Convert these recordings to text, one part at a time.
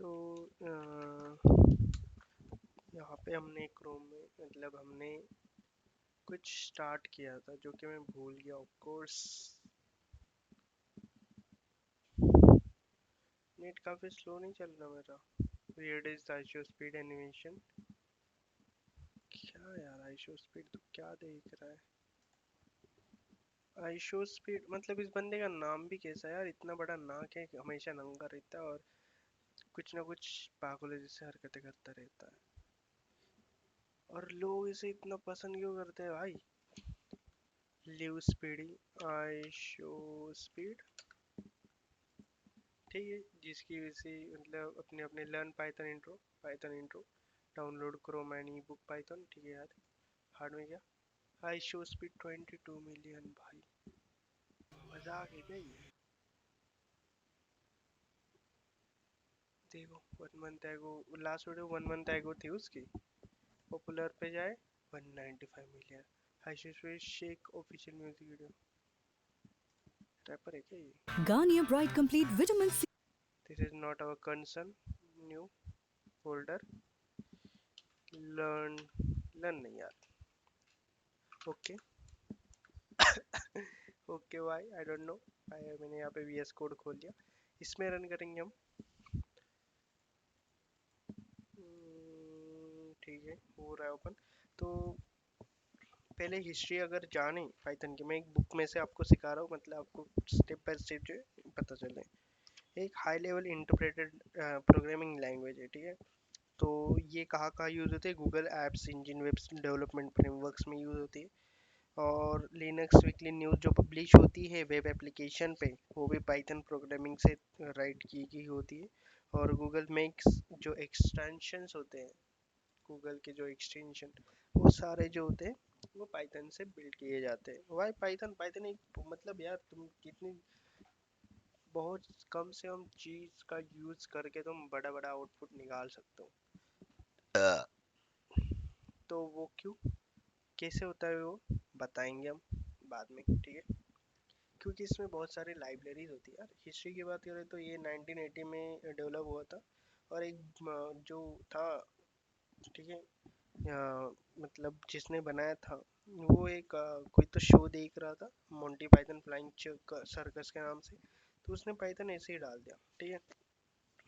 तो यहाँ पे हमने क्रोम में मतलब हमने कुछ स्टार्ट किया था जो कि मैं भूल गया ऑफ कोर्स। नेट काफ़ी स्लो नहीं चल रहा मेरा। Where is IShow speed animation. क्या यार आईशो स्पीड तो क्या देख रहा है। आईशो स्पीड मतलब इस बंदे का नाम भी कैसा है यार, इतना बड़ा नाक है, हमेशा नंगा रहता है और कुछ ना कुछ पागलों जैसे हरकतें करता रहता है। और लोग इसे इतना पसंद क्यों करते हैं भाई। लिव स्पीडी आईशो स्पीड ठीक है, जिसकी वजह से मतलब अपने अपने learn Python intro download Chrome and E book Python. ठीक है यार, हार्ड में क्या आई शो स्पीड 22 मिलियन भाई, मजाक है क्या ये। देखो 1 मंथ एगो लास्ट वीडियो 1 मंथ एगो थी उसकी, पॉपुलर पे जाए 195 million. I show speed shake official music video. Rapper है क्या ये। Garnier Bright Complete Vitamin C. This is not our concern. New folder learn learn नहीं यार। ओके ओके भाई आई डोंट नो। मैंने यहाँ पे वीएस कोड खोल लिया, इसमें रन करेंगे हम। ठीक है हो रहा है ओपन। तो पहले हिस्ट्री अगर जाने पाइथन की, मैं एक बुक में से आपको सिखा रहा हूँ, मतलब आपको स्टेप बाय स्टेप जो है पता चले। एक high level interpreted programming language है, ठीक है। तो ये कहाँ कहाँ यूज़ होती है, Google apps engine web development frameworks में यूज़ होती है। और लिनक्स वीकली न्यूज़ जो पब्लिश होती है वेब एप्लीकेशन पे, वो भी पाइथन प्रोग्रामिंग से राइट की गई होती है। और गूगल मेक्स जो एक्सटेंशंस होते हैं, गूगल के जो एक्सटेंशन, वो सारे जो होते हैं वो पाइथन से बिल्ड किए जाते हैं। वाई पाइथन, पाइथन एक मतलब यार तुम कितनी बहुत कम से कम चीज़ का यूज़ करके तुम बड़ा बड़ा आउटपुट निकाल सकते हो। तो वो क्यों, कैसे होता है वो बताएंगे हम बाद में, ठीक है। क्योंकि इसमें बहुत सारी लाइब्रेरीज होती है यार। हिस्ट्री की बात करें तो ये 1980 में डेवलप हुआ था। और एक जो था, ठीक है, मतलब जिसने बनाया था वो एक कोई तो शो देख रहा था, मोंटी पाइथन फ्लाइंग सर्कस के नाम से। तो उसने पाइथन ऐसे ही डाल दिया, ठीक है।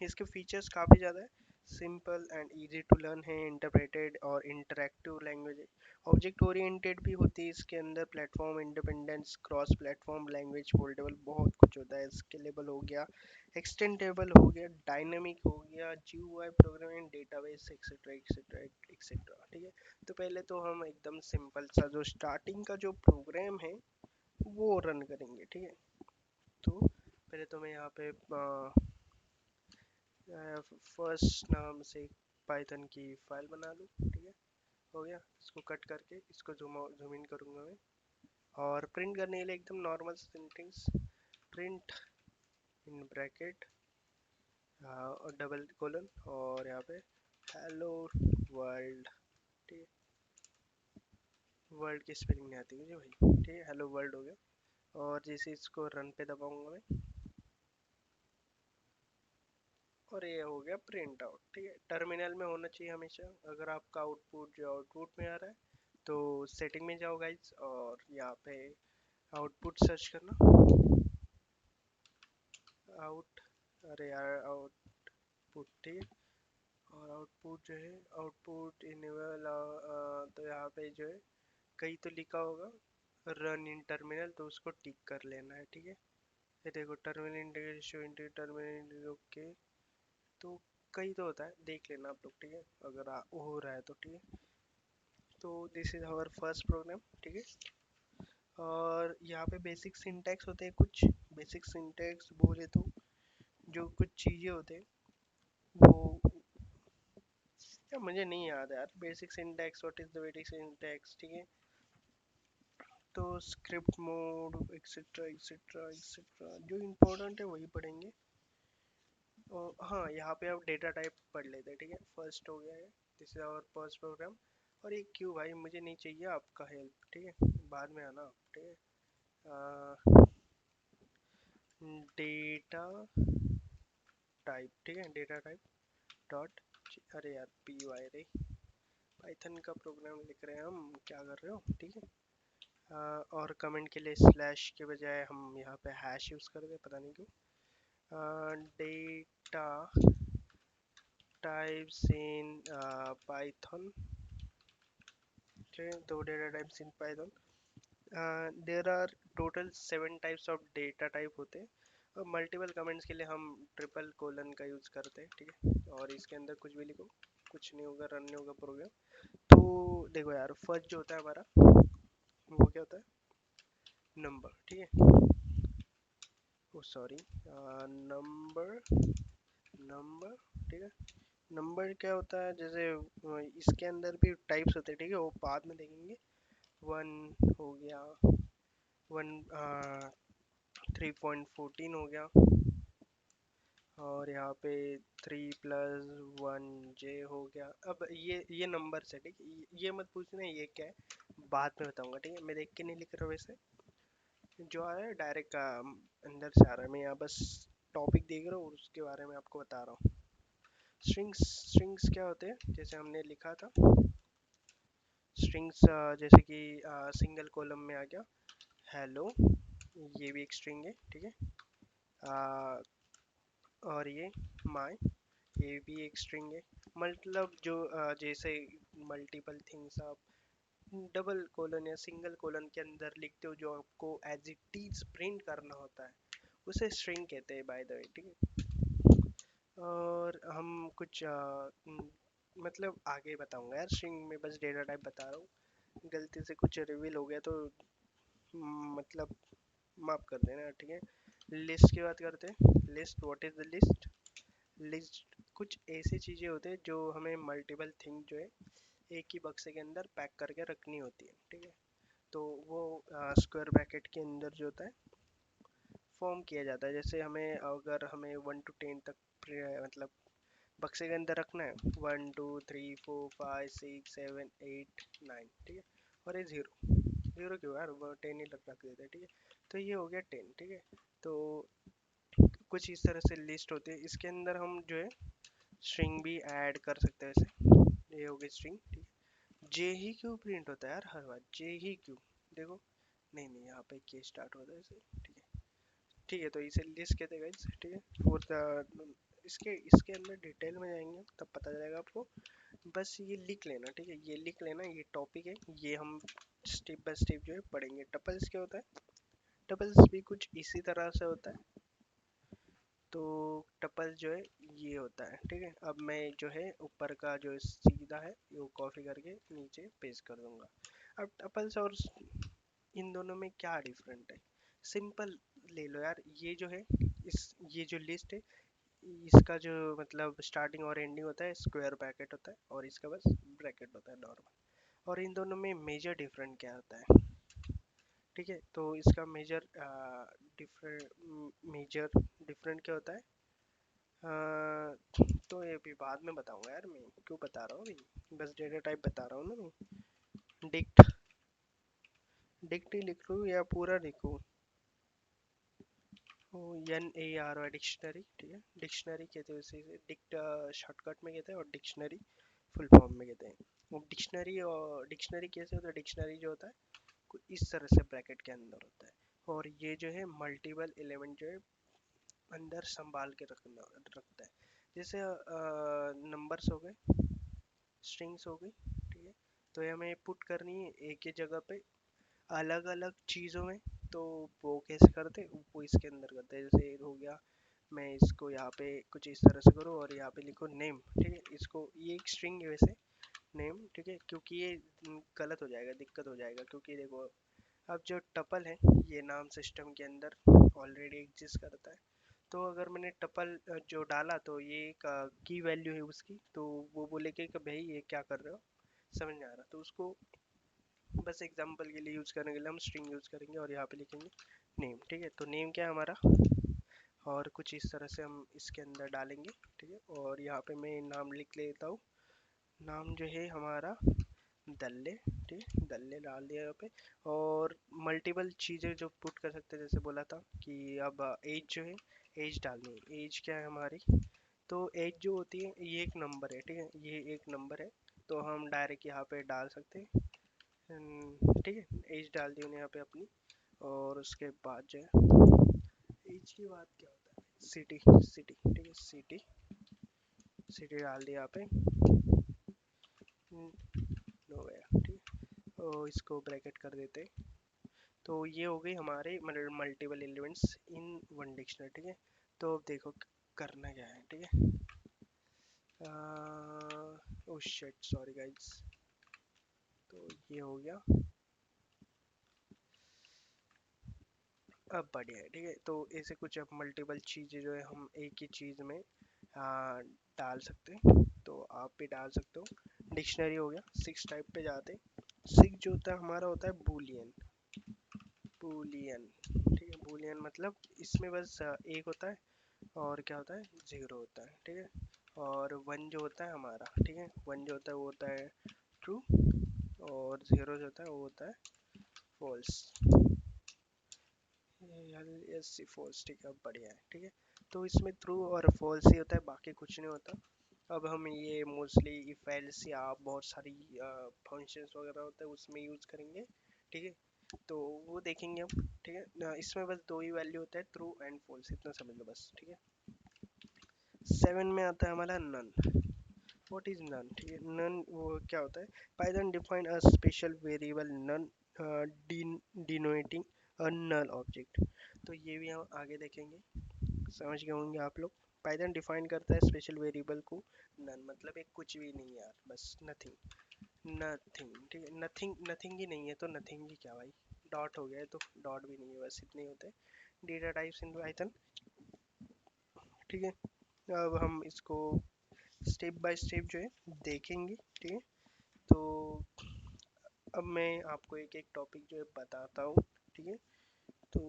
इसके फीचर्स काफ़ी ज़्यादा है, simple and easy to learn है, इंटरप्रेटेड और इंटरैक्टिव लैंग्वेज है। ऑब्जेक्ट ओरिएंटेड भी होती है इसके अंदर, platform independence, cross platform language, foldable, बहुत कुछ होता है। स्केलेबल हो गया, एक्सटेंडेबल हो गया, डायनामिक हो गया, GUI programming, database etcetera etcetera etcetera, ठीक है। तो पहले तो हम एकदम सिंपल सा जो स्टार्टिंग का जो प्रोग्राम है वो रन करेंगे, ठीक है। तो पहले तो मैं यहाँ पे फर्स्ट नाम से पाइथन की फाइल बना लूँ, ठीक है। हो गया, इसको कट करके इसको जूम इन करूँगा मैं। और प्रिंट करने के लिए एकदम normal sentence, print in bracket और डबल कोलन, और यहाँ पे हेलो वर्ल्ड, ठीक है। वर्ल्ड की स्पेलिंग नहीं आती मुझे भाई, ठीक है, हेलो वर्ल्ड हो गया। और जैसे इसको रन पे दबाऊंगा मैं, और ये हो गया प्रिंट आउट, ठीक है। टर्मिनल में होना चाहिए हमेशा। अगर आपका आउटपुट जो आउटपुट में आ रहा है तो सेटिंग में जाओ गाइज, और यहाँ पे आउटपुट सर्च करना, आउट, अरे यार आउटपुट, ठीक है। और आउटपुट जो है आउटपुट इनेबल, तो यहाँ पे जो है कहीं तो लिखा होगा रन इन टर्मिनल, तो उसको टिक कर लेना है, ठीक है। ये देखो टर्मिनल इंटीग्रेशन टर्मिनल, ओके। तो कहीं तो होता है, देख लेना आप लोग, ठीक है, अगर हो रहा है तो, ठीक है। तो this is our first program, ठीक है। और यहाँ पे बेसिक सिंटैक्स होते हैं कुछ। बेसिक सिंटैक्स बोले तो जो कुछ चीज़ें होते हैं वो, या मुझे नहीं याद है यार basic syntax, what is the basic syntax, ठीक है। तो script mode etcetera etcetera etcetera, जो इम्पोर्टेंट है वही पढ़ेंगे। और हाँ, यहाँ पे अब डेटा टाइप पढ़ लेते हैं, ठीक है। फर्स्ट हो गया है, this is our first program. और ये क्यों भाई, मुझे नहीं चाहिए आपका हेल्प, ठीक है, बाद में आना, ठीक है। डेटा टाइप, ठीक है, डेटा टाइप। डॉट, अरे यार पी वाई रे, पाइथन का प्रोग्राम लिख रहे हैं हम, क्या कर रहे हो, ठीक है। और कमेंट के लिए स्लैश के बजाय हम यहाँ पे हैश यूज़ कर रहे, पता नहीं क्यों। डेटा टाइप्स इन पाइथन, ठीक है, तो data types in Python, there are total 7 types of data type होते हैं। और मल्टीपल कमेंट्स के लिए हम ट्रिपल कोलन का यूज़ करते हैं, ठीक है। और इसके अंदर कुछ भी लिखो, कुछ नहीं होगा, रन नहीं होगा प्रोग्राम। तो देखो यार, फर्स्ट जो होता है हमारा, वो क्या होता है, नंबर, ठीक है। ओ सॉरी, नंबर, नंबर, ठीक है। नंबर क्या होता है, जैसे इसके अंदर भी टाइप्स होते हैं, ठीक है, वो बाद में देखेंगे। वन हो गया, वन 3.14 हो गया, और यहाँ पे 3+1 J हो गया। अब ये नंबर से, ठीक है, ये मत पूछना ये क्या है, बाद में बताऊंगा, ठीक है। मैं देख के नहीं लिख रहा वैसे, जो आ रहा है डायरेक्ट अंदर से आ रहा है, मैं यहाँ बस टॉपिक देख रहा हूँ और उसके बारे में आपको बता रहा हूँ। स्ट्रिंग्स, स्ट्रिंग्स क्या होते हैं, जैसे हमने लिखा था स्ट्रिंग्स, जैसे कि सिंगल कॉलम में आ गया हेलो, ये भी एक स्ट्रिंग है, ठीक है। आ, और ये माय, ये भी एक स्ट्रिंग है। मतलब जो जैसे मल्टीपल थिंग्स आप डबल कोलन या सिंगल कोलन के अंदर लिखते हो, जो आपको एज इट इज प्रिंट करना होता है, उसे स्ट्रिंग कहते हैं, बाय द वे, ठीक है। और हम कुछ मतलब आगे बताऊंगा यार, स्ट्रिंग में बस डेटा टाइप बता रहा हूँ, गलती से कुछ रिवील हो गया तो मतलब माफ कर देना, ठीक है। लिस्ट की बात करते हैं, list, what is the list. List कुछ ऐसी चीज़ें होती है जो हमें मल्टीपल थिंग जो है एक ही बक्से के अंदर पैक करके रखनी होती है, ठीक है। तो वो स्क्वायर ब्रैकेट के अंदर जो होता है फॉर्म किया जाता है। जैसे हमें, अगर हमें 1 to 10 तक मतलब बक्से के अंदर रखना है, 1 2 3 4 5 6 7 8 9, ठीक है। और ये ज़ीरो, ज़ीरो क्यों यार, वो 10 ही रख देते हैं, ठीक है। तो ये हो गया 10, ठीक है। तो कुछ इस तरह से लिस्ट होती है, इसके अंदर हम जो है स्ट्रिंग भी ऐड कर सकते हैं। ऐसे ये हो गई स्ट्रिंग, ठीक है। जे ही क्यों प्रिंट होता है यार हर बार, जे ही क्यों, देखो, नहीं नहीं, यहाँ पे के स्टार्ट होता है ऐसे, ठीक है। ठीक है, तो इसे लिस्ट कहते हैं गाइस, ठीक है। फोर्थ, इसके इसके अंदर डिटेल में जाएंगे तब पता चलेगा आपको। बस ये लिख लेना, ठीक है, ये लिख लेना, ये टॉपिक है, ये हम स्टेप बाय स्टेप जो है पढ़ेंगे। टपल्स क्या होता है, टपल्स भी कुछ इसी तरह से होता है। तो टपल जो है ये होता है, ठीक है। अब मैं जो है ऊपर का जो सीधा है वो कॉपी करके नीचे पेस्ट कर दूंगा। अब टपल्स और इन दोनों में क्या डिफरेंट है, सिंपल ले लो यार, ये जो है इस ये जो लिस्ट है, इसका जो मतलब स्टार्टिंग और एंडिंग होता है स्क्वायर ब्रैकेट होता है, और इसका बस ब्रैकेट होता है नॉर्मल। और इन दोनों में मेजर डिफरेंट क्या होता है, ठीक है। तो इसका मेजर डिफरेंट क्या होता है, तो ये भी बाद में बताऊंगा यार, मैं क्यों बता रहा हूँ अभी, बस डेटा टाइप बता रहा हूँ ना मैं। डिक्ट, डिक्ट ही लिख लूँ या पूरा लिखूँ, NARY डिक्शनरी, ठीक है। डिक्शनरी कहते हैं उसे, डिक्ट शॉर्टकट में कहते हैं और डिक्शनरी फुल फॉर्म में कहते हैं। वो डिक्शनरी, और डिक्शनरी कैसे होता है, डिक्शनरी जो होता है कुछ इस तरह से ब्रैकेट के अंदर होता है, और ये जो है मल्टीपल एलिमेंट जो है अंदर संभाल के रखता है। जैसे नंबर्स हो गए, स्ट्रिंग्स हो गई, ठीक है। तो ये हमें पुट करनी है एक ही जगह पे अलग अलग चीज़ों में। तो वो कैसे करते, वो इसके अंदर करते हैं। जैसे हो गया, मैं इसको यहाँ पे कुछ इस तरह से करूँ और यहाँ पे लिखो नेम, ठीक है। इसको ये एक स्ट्रिंग है वैसे, नेम, ठीक है, क्योंकि ये गलत हो जाएगा, दिक्कत हो जाएगा, क्योंकि देखो अब जो टपल है ये नाम सिस्टम के अंदर ऑलरेडी एग्जिस्ट करता है। तो अगर मैंने टपल जो डाला तो ये एक की वैल्यू है उसकी, तो वो बोलेगा कि भाई ये क्या कर रहे हो, समझ नहीं आ रहा, तो उसको बस एग्जांपल के लिए यूज़ करने के लिए हम स्ट्रिंग यूज़ करेंगे और यहाँ पे लिखेंगे नेम, ठीक है। तो नेम क्या है हमारा, और कुछ इस तरह से हम इसके अंदर डालेंगे, ठीक है। और यहाँ पे मैं नाम लिख लेता हूँ, नाम जो है हमारा दल्ले, ठीक है, दल्ले डाल दिया यहाँ पे। और मल्टीपल चीज़ें जो पुट कर सकते हैं, जैसे बोला था कि अब एज जो है, एज डालनी है, एज क्या है हमारी, तो एज जो होती है ये एक नंबर है, ठीक है, ये एक नंबर है। तो हम डायरेक्ट यहाँ पे डाल सकते हैं, ठीक है, एज डाल दी उन्हें यहाँ पे अपनी। और उसके बाद जो है एज के बाद क्या होता है, सिटी, सिटी, ठीक है, सिटी, सिटी डाल दिया यहाँ पे, नो गया, ठीक है, और इसको ब्रैकेट कर देते हैं। तो ये हो गई हमारे multiple elements in one dictionary, ठीक है। तो अब देखो करना क्या है, ठीक है। Oh shit, sorry guys. तो ये हो गया, अब बढ़िया है, ठीक है। तो ऐसे कुछ अब मल्टीपल चीज़ें जो है हम एक ही चीज़ में डाल सकते हैं, तो आप भी डाल सकते हो। डिक्शनरी हो गया, सिक्स टाइप पे जाते हैं। सिक्स जो होता है हमारा होता है बूलियन, बूलियन, ठीक है। बूलियन मतलब इसमें बस एक होता है, और क्या होता है, ज़ीरो होता है, ठीक है। और वन जो होता है हमारा, ठीक है, वन जो होता है वो होता है ट्रू, और ज़ीरो जो होता है वो होता है फॉल्स। यस, फॉल्स, ठीक है, अब बढ़िया है, ठीक है। तो इसमें ट्रू और फॉल्स ही होता है, बाकी कुछ नहीं होता। अब हम ये मोस्टली इफ एल्स या बहुत सारी फंक्शंस वगैरह होते हैं उसमें यूज़ करेंगे, ठीक है। तो वो देखेंगे हम, ठीक है। इसमें बस दो ही वैल्यू होता है, ट्रू एंड फॉल्स, इतना समझ लो बस, ठीक है। सेवन में आता है हमारा नन। व्हाट इज नन, ठीक है। नन वो क्या होता है, Python define a special variable none denoting a null object. तो ये भी हम आगे देखेंगे, समझ गए होंगे आप लोग। पाइथन डिफाइन करता है स्पेशल वेरिएबल को नन, मतलब एक कुछ भी नहीं यार, बस नथिंग, नथिंग, ठीक है। नथिंग, नथिंग ही नहीं है तो नथिंग ही क्या भाई, डॉट हो गया है तो डॉट भी नहीं है, बस इतने ही होते हैं डेटा टाइप्स इन पाइथन, ठीक है। अब हम इसको स्टेप बाय स्टेप जो है देखेंगे, ठीक है। तो अब मैं आपको एक एक टॉपिक जो है बताता हूँ, ठीक है। तो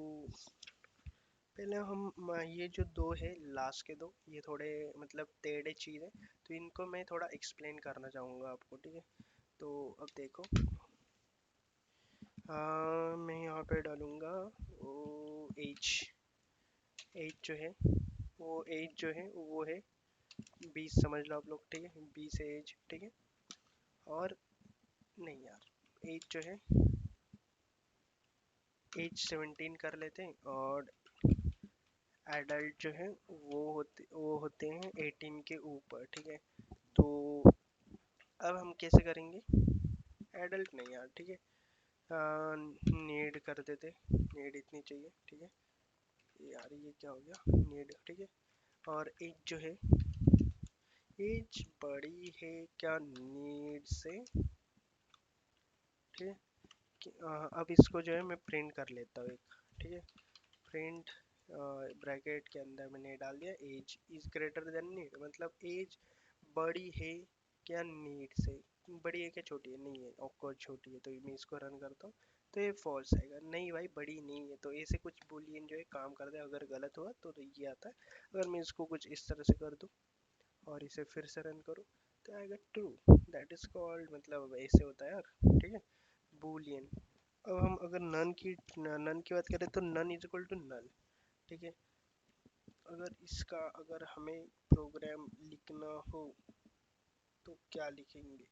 पहले हम ये जो दो है लास्ट के दो, ये थोड़े मतलब टेढ़े चीज़ है, तो इनको मैं थोड़ा एक्सप्लेन करना चाहूँगा आपको, ठीक है। तो अब देखो, मैं यहाँ पे डालूँगा वो एज, एज जो है वो एज जो है वो है 20, समझ लो आप लोग, ठीक है, 20 एज, ठीक है। और नहीं यार, एज जो है एज 17 कर लेते हैं, और एडल्ट जो है वो होते हैं 18 के ऊपर, ठीक है। तो अब हम कैसे करेंगे, एडल्ट नहीं यार, ठीक है, नीड कर देते, नीड इतनी चाहिए, ठीक है। यार ये क्या हो गया, नीड, ठीक है। और एज जो है, एज बड़ी है क्या नीड से, ठीक है। अब इसको जो है मैं प्रिंट कर लेता हूँ एक, ठीक है। प्रिंट ब्रैकेट के अंदर मैंने डाल दिया age is greater than need, मतलब एज बड़ी है क्या नीड से, बड़ी है क्या छोटी है, नहीं है, ऑफकोर्स छोटी है, तो मैं इसको रन करता हूँ। तो ये फॉल्स आएगा, नहीं भाई बड़ी नहीं है, तो ऐसे कुछ बूलियन जो है काम कर दे, अगर गलत हुआ तो ये आता है। अगर मैं इसको कुछ इस तरह से कर दूँ और इसे फिर से रन करूँ तो आएगा ट्रू, दैट इज कॉल्ड, मतलब ऐसे होता है यार, ठीक है, बूलियन। अब हम अगर नन की बात करें तो none is equal to null, ठीक है। अगर हमें प्रोग्राम लिखना हो तो क्या लिखेंगे,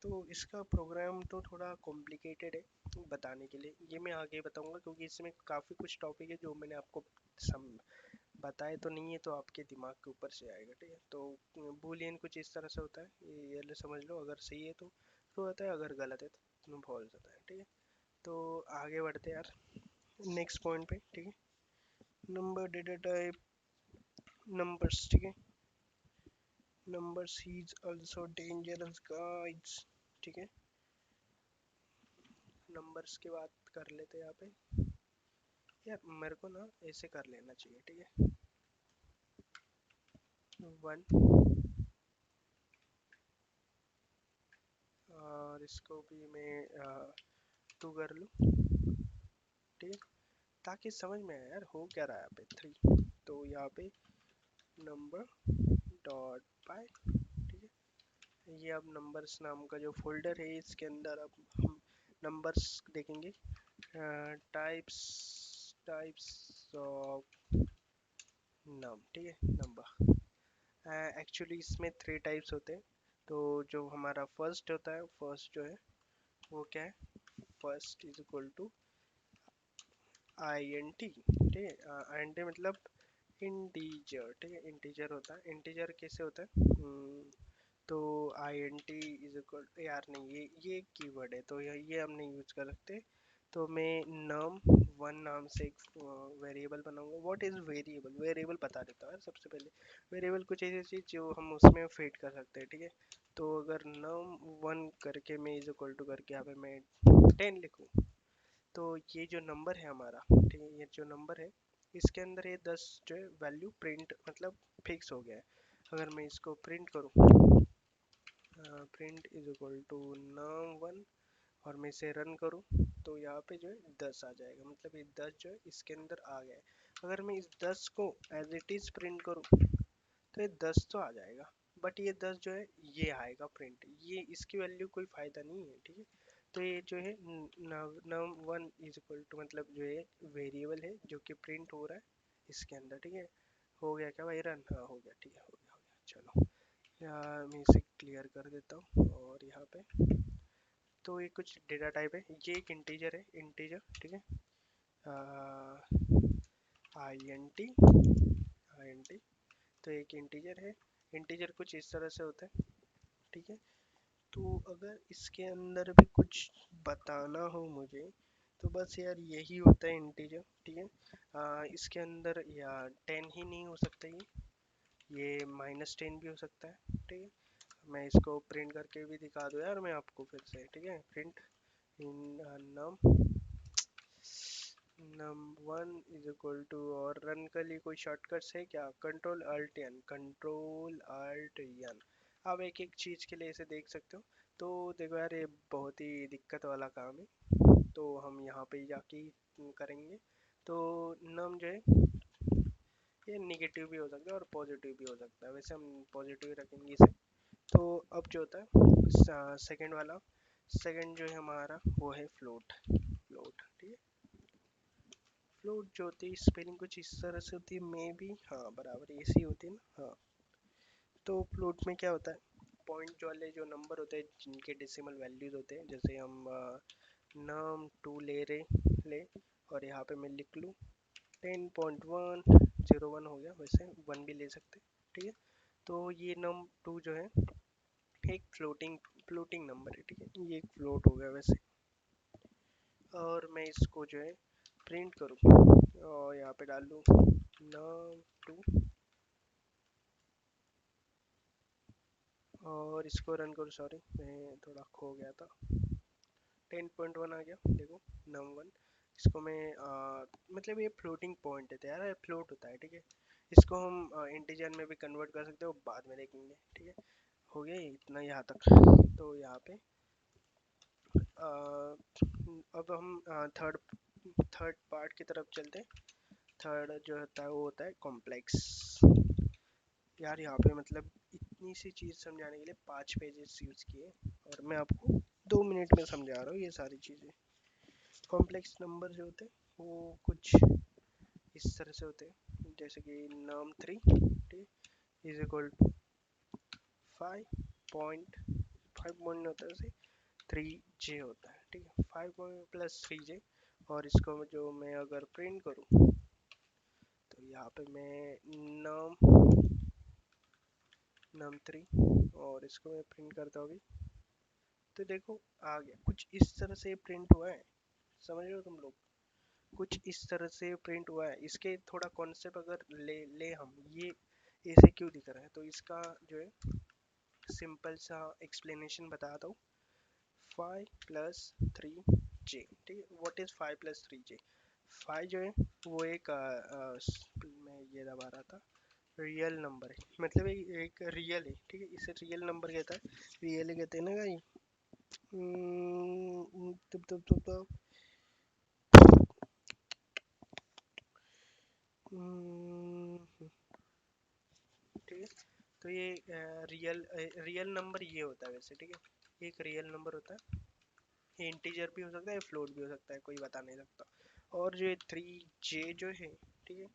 तो इसका प्रोग्राम तो थोड़ा कॉम्प्लिकेटेड है बताने के लिए, ये मैं आगे बताऊंगा, क्योंकि इसमें काफ़ी कुछ टॉपिक है जो मैंने आपको सम बताए तो नहीं है, तो आपके दिमाग के ऊपर से आएगा, ठीक है। तो बूलियन कुछ इस तरह से होता है, ये समझ लो, अगर सही है तो ट्रू होता है, अगर गलत है तो फॉल्स होता है, ठीक है। तो आगे बढ़ते हैं यार नेक्स्ट पॉइंट पे, ठीक है। नंबर डेटा टाइप, नंबर्स, ठीक है। Numbers is also dangerous guides, ठीक है। नंबर्स की बात कर लेते हैं यहाँ पे, यार मेरे को ना ऐसे कर लेना चाहिए, ठीक है, वन, और इसको भी मैं टू कर लूँ, ठीक है, ताकि समझ में आए यार हो क्या रहा है यहाँ पे, थ्री। तो यहाँ पे नंबर डॉट पाई, ठीक है। ये अब नंबर्स नाम का जो फोल्डर है इसके अंदर अब हम नंबर्स देखेंगे, टाइप्स, टाइप्स ऑफ नम, ठीक है, नंबर। एक्चुअली इसमें थ्री टाइप्स होते हैं। तो जो हमारा फर्स्ट होता है, फर्स्ट जो है वो क्या है, first is equal to I N T, ठीक है। आई एन टी मतलब इंटीजर, ठीक है, इंटीजर होता है। इंटीजर कैसे होता है, तो I N T is equal, यार नहीं, ये कीवर्ड है तो ये हम नहीं यूज कर सकते। तो मैं नम वन नाम से एक वेरिएबल बनाऊंगा। व्हाट इज वेरिएबल, वेरिएबल बता देता हूँ सबसे पहले। वेरिएबल कुछ ऐसी चीज जो हम उसमें फिट कर सकते हैं, ठीक है। तो अगर नम वन करके मैं इज इक्वल टू करके यहाँ पे मैं 10 लिखूँ, तो ये जो नंबर है हमारा, ठीक है, ये जो नंबर है इसके अंदर ये 10 जो है वैल्यू प्रिंट मतलब फिक्स हो गया है। अगर मैं इसको प्रिंट करूँ, print is equal to num one, और मैं इसे रन करूँ, तो यहाँ पे जो है 10 आ जाएगा, मतलब ये 10 जो है इसके अंदर आ गया है। अगर मैं इस 10 को एज इट इज प्रिंट करूँ, तो ये 10 तो आ जाएगा, बट ये 10 जो है ये आएगा प्रिंट, ये इसकी वैल्यू कोई फ़ायदा नहीं है, ठीक है। तो ये जो है num one is equal to मतलब जो है वेरिएबल है जो कि प्रिंट हो रहा है इसके अंदर, ठीक है। हो गया क्या भाई रन, हाँ हो गया, ठीक है, हो गया, हो गया। चलो यहाँ मैं इसे क्लियर कर देता हूँ, और यहाँ पे तो ये कुछ डेटा टाइप है, ये एक इंटीजर है, इंटीजर, ठीक है। I N T, I N T, तो एक इंटीजर है। इंटीजर कुछ इस तरह से होता है, ठीक है। तो अगर इसके अंदर भी कुछ बताना हो मुझे, तो बस यार यही होता है इंटीजर, ठीक है। इसके अंदर या 10 ही नहीं हो सकता, ये -10 भी हो सकता है, ठीक है। मैं इसको प्रिंट करके भी दिखा दूँ यार मैं आपको फिर से, ठीक है। Print in num num one is equal to, और रन के लिए कोई शॉर्टकट्स है क्या, control alt N, control alt N. आप एक एक चीज़ के लिए इसे देख सकते हो। तो देखो यार ये बहुत ही दिक्कत वाला काम है, तो हम यहाँ पे जाके करेंगे। तो नम जो है ये निगेटिव भी हो सकता है और पॉजिटिव भी हो सकता है, वैसे हम पॉजिटिव रखेंगे इसे। तो अब जो होता है सेकंड वाला, सेकंड जो है हमारा वो है फ्लोट, फ्लोट, ठीक है। फ्लोट जो होती है स्पेलिंग कुछ इस तरह से होती है, मे बी हाँ बराबर ऐसी होती है ना, हाँ। तो फ्लोट में क्या होता है, पॉइंट वाले जो नंबर होते हैं जिनके डेसिमल वैल्यूज होते हैं, जैसे हम नाम टू ले, और यहाँ पे मैं लिख लूँ 10.101 हो गया, वैसे वन भी ले सकते हैं, ठीक है। तो ये नम टू जो है एक फ्लोटिंग नंबर है, ठीक है, ये एक फ्लोट हो गया वैसे। और मैं इसको जो है प्रिंट करूँ, और यहाँ पे डाल दूँ नम टू, और इसको रन करूँ, सॉरी मैं थोड़ा खो गया था। 10.1 आ गया, देखो नम वन। इसको मैं मतलब ये फ्लोटिंग पॉइंट है, तो यार फ्लोट होता है, ठीक है। इसको हम इंटीजर में भी कन्वर्ट कर सकते हो, बाद में देखेंगे, ठीक है। हो गया ये इतना यहाँ तक। तो यहाँ पे अब हम थर्ड थर्ड पार्ट की तरफ चलते हैं। थर्ड जो होता है वो होता है कॉम्प्लेक्स। यार यहाँ पे मतलब इतनी सी चीज़ समझाने के लिए 5 पेजेस यूज़ किए, और मैं आपको 2 मिनट में समझा रहा हूँ ये सारी चीज़ें। कॉम्प्लेक्स नंबर जो होते हैं वो कुछ इस तरह से होते हैं, जैसे कि नाम थ्री, ठीक, इज इक्वल टू 5.5 होता है वैसे, 3J होता है, ठीक है, 5 + 3J। और इसको जो मैं अगर प्रिंट करूँ, तो यहाँ पे मैं नम नम थ्री, और इसको मैं प्रिंट करता हूँ अभी, तो देखो आ गया, कुछ इस तरह से प्रिंट हुआ है, समझ रहे हो तुम लोग, कुछ इस तरह से प्रिंट हुआ है। इसके थोड़ा कॉन्सेप्ट अगर ले हम, ये ऐसे क्यों दिख रहा है, तो इसका जो है सिंपल सा एक्सप्लेनेशन बताता हूँ। 5 + 3J, ठीक है। व्हाट इज 5 + 3J, 5 जो है वो एक मैं ये दबा रहा था, रियल नंबर है, मतलब एक रियल है, ठीक है, इसे रियल नंबर कहता है, रियल कहते हैं ना भाई। तुम ठीक है। तो ये रियल नंबर ये होता है वैसे, ठीक है, एक रियल नंबर होता है, ये इंटीजर भी हो सकता है, फ्लोट भी हो सकता है, कोई बता नहीं सकता। और जो 3J जो है, ठीक है,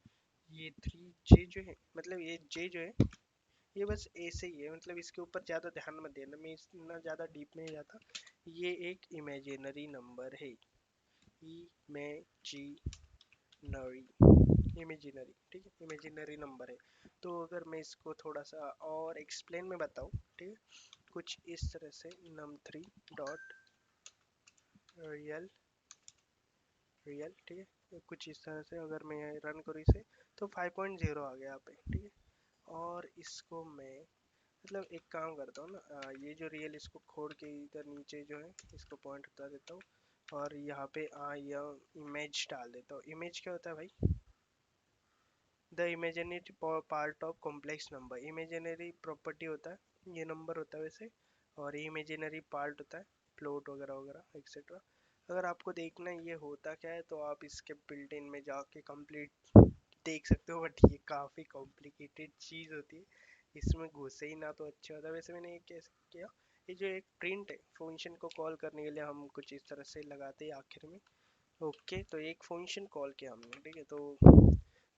ये थ्री जे जो है, मतलब ये जे जो है, ये बस ऐसे ही है, मतलब इसके ऊपर ज़्यादा ध्यान मत देना, मैं इतना ज़्यादा डीप में नहीं जाता। ये एक इमेजिनरी नंबर है, इमेजिनरी, इमेजिनरी, ठीक है, इमेजिनरी नंबर है। तो अगर मैं इसको थोड़ा सा और एक्सप्लेन में बताऊँ, ठीक है, कुछ इस तरह से नम थ्री डॉट रियल, रियल, ठीक है, कुछ इस तरह से अगर मैं रन करूँ इसे, तो 5.0 आ गया यहाँ पे, ठीक है। और इसको मैं, मतलब एक काम करता हूँ ना, ये जो रियल इसको खोड़ के इधर नीचे जो है इसको पॉइंट हटा देता हूँ, और यहाँ पे यह इमेज डाल देता हूँ। इमेज क्या होता है भाई? The imaginary part of complex number, imaginary property होता है, ये नंबर होता है वैसे, और ये इमेजिनरी पार्ट होता है, फ्लोट वगैरह वगैरह एक्सेट्रा। अगर आपको देखना है ये होता क्या है, तो आप इसके बिल्ट इन में जाके कंप्लीट देख सकते हो, बट ये काफ़ी कॉम्प्लिकेटेड चीज़ होती है, इसमें घुसे ही ना तो अच्छा होता है। वैसे मैंने ये कैसे किया, ये जो एक प्रिंट है फंक्शन को कॉल करने के लिए हम कुछ इस तरह से लगाते हैं आखिर में। ओके, तो एक फंक्शन कॉल किया हमने, ठीक है,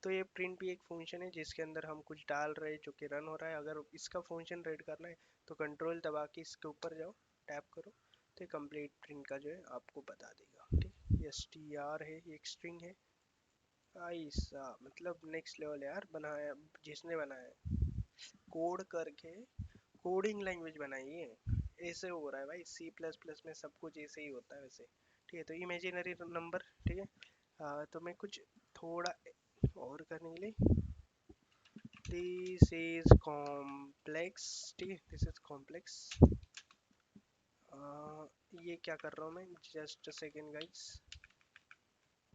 तो ये प्रिंट भी एक फंक्शन है जिसके अंदर हम कुछ डाल रहे हैं जो कि रन हो रहा है। अगर इसका फंक्शन रीड करना है तो कंट्रोल दबा के इसके ऊपर जाओ, टैप करो, तो ये कंप्लीट प्रिंट का जो है आपको बता देगा, ठीक। एस टी आर है, ये एक स्ट्रिंग है। ऐसा मतलब नेक्स्ट लेवल यार, बनाया जिसने बनाया, कोड करके कोडिंग लैंग्वेज बनाई है, ऐसे हो रहा है भाई। सी प्लस प्लस में सब कुछ ऐसे ही होता है वैसे, ठीक है। तो इमेजिनरी नंबर, ठीक है। तो मैं कुछ थोड़ा और करने के लिए, दिस इज कॉम्प्लेक्स, ठीक है, दिस इज कॉम्प्लेक्स। ये क्या कर रहा हूँ मैं, just a second guys,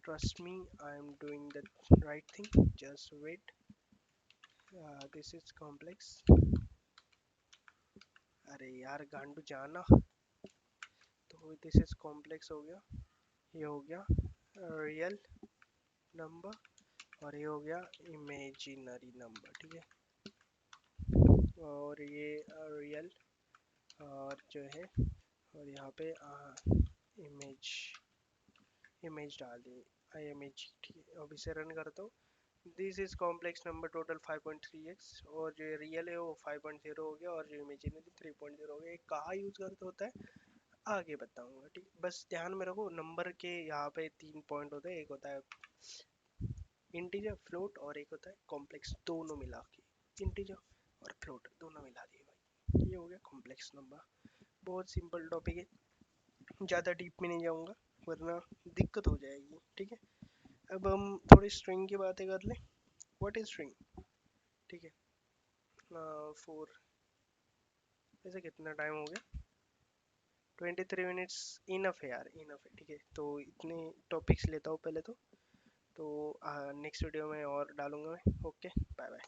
trust me, I am doing the right thing, just wait. This is complex, अरे यार गांडू जाना। तो दिस इज कॉम्प्लेक्स हो गया, ये हो गया रियल नंबर, और ये हो गया इमेजिनरी नंबर, ठीक है। और ये रियल, और जो है, और यहाँ पे इमेज, इमेज डाल दी, आई इमेज, ठीक है। अब इसे रन करता हूँ। This is complex number total 5.3x, और जो रियल है वो 5.0 हो गया, और जो इमेजिनरी 3.0 हो गया। ये कहाँ यूज़ करते होता है आगे बताऊंगा, ठीक। बस ध्यान में रखो, नंबर के यहाँ पे 3 पॉइंट होते हैं, एक होता है इंटीजर फ्लोट, और एक होता है कॉम्प्लेक्स, दोनों मिला के, इंटीजर और फ्लोट दोनों मिला दिए भाई, ये हो गया कॉम्प्लेक्स नंबर। बहुत सिंपल टॉपिक है, ज़्यादा डीप में नहीं जाऊँगा वरना दिक्कत हो जाएगी, ठीक है। अब हम थोड़ी स्ट्रिंग की बातें कर लें। व्हाट इज स्ट्रिंग, ठीक है। फोर, वैसे कितना टाइम हो गया, 23 मिनट्स, इनफ है यार, इनफ है, ठीक है। तो इतने टॉपिक्स लेता हूँ पहले तो नेक्स्ट वीडियो में और डालूंगा मैं। Okay, bye bye.